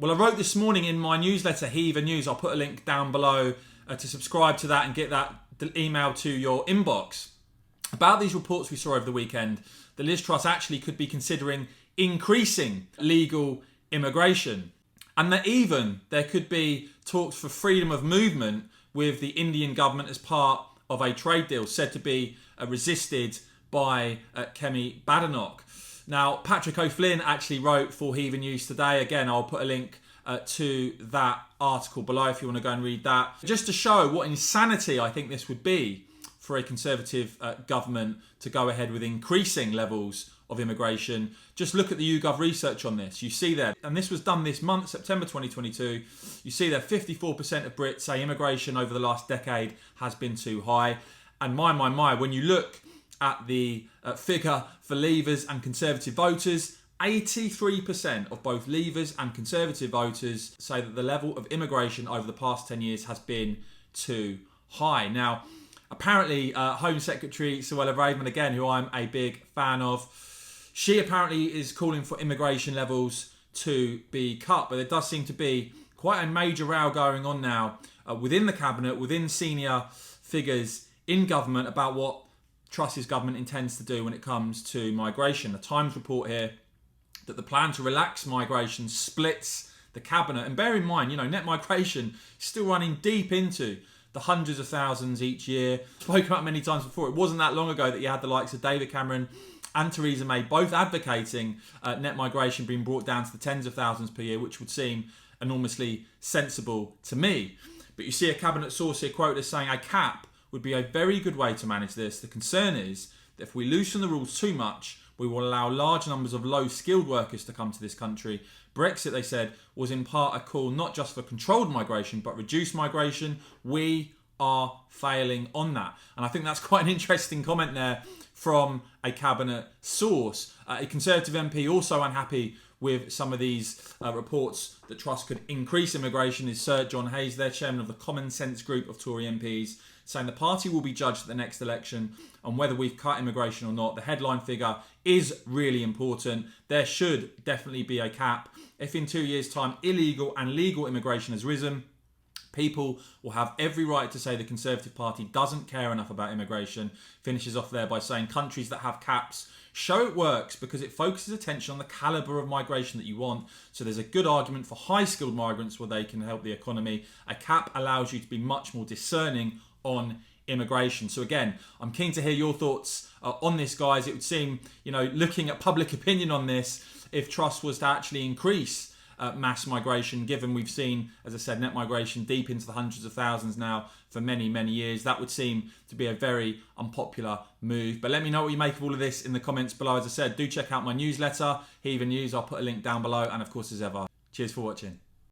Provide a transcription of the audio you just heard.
Well, I wrote this morning in my newsletter, Heaver News. I'll put a link down below to subscribe to that and get that email to your inbox. About these reports we saw over the weekend, that Liz Truss actually could be considering increasing legal immigration. And that even there could be talks for freedom of movement with the Indian government as part of a trade deal said to be resisted by Kemi Badenoch. Now, Patrick O'Flynn actually wrote for Heaver News today. Again, I'll put a link to that article below if you want to go and read that. Just to show what insanity I think this would be for a Conservative government to go ahead with increasing levels of immigration. Just look at the YouGov research on this. You see there, and this was done this month, September 2022, you see there 54% of Brits say immigration over the last decade has been too high. And my, when you look at the figure for Leavers and Conservative voters, 83% of both Leavers and Conservative voters say that the level of immigration over the past 10 years has been too high. Now, apparently, Home Secretary Suella Braverman, again, who I'm a big fan of, she apparently is calling for immigration levels to be cut. But there does seem to be quite a major row going on now within the Cabinet, within senior figures in government about what Truss's government intends to do when it comes to migration. The Times report here that the plan to relax migration splits the Cabinet. And bear in mind, net migration is still running deep into the hundreds of thousands each year. Spoken about many times before. It wasn't that long ago that you had the likes of David Cameron and Theresa May both advocating net migration being brought down to the tens of thousands per year, which would seem enormously sensible to me. But you see a Cabinet source here quoted as saying a cap would be a very good way to manage this. The concern is that if we loosen the rules too much, we will allow large numbers of low-skilled workers to come to this country. Brexit, they said, was in part a call not just for controlled migration, but reduced migration. We are failing on that. And I think that's quite an interesting comment there from a Cabinet source. A Conservative MP also unhappy with some of these reports that Truss could increase immigration is Sir John Hayes, their chairman of the Common Sense group of Tory MPs, saying the party will be judged at the next election on whether we've cut immigration or not. The headline figure is really important. There should definitely be a cap. If in 2 years' time illegal and legal immigration has risen, people will have every right to say the Conservative Party doesn't care enough about immigration. Finishes off there by saying countries that have caps show it works because it focuses attention on the calibre of migration that you want. So there's a good argument for high-skilled migrants where they can help the economy. A cap allows you to be much more discerning on immigration. So again, I'm keen to hear your thoughts on this, guys. It would seem, looking at public opinion on this, if Truss was to actually increase mass migration, given we've seen, as I said, net migration deep into the hundreds of thousands now for many, many years, that would seem to be a very unpopular move. But let me know what you make of all of this in the comments below. As I said, do check out my newsletter, Heaver News. I'll put a link down below. And of course, as ever, cheers for watching.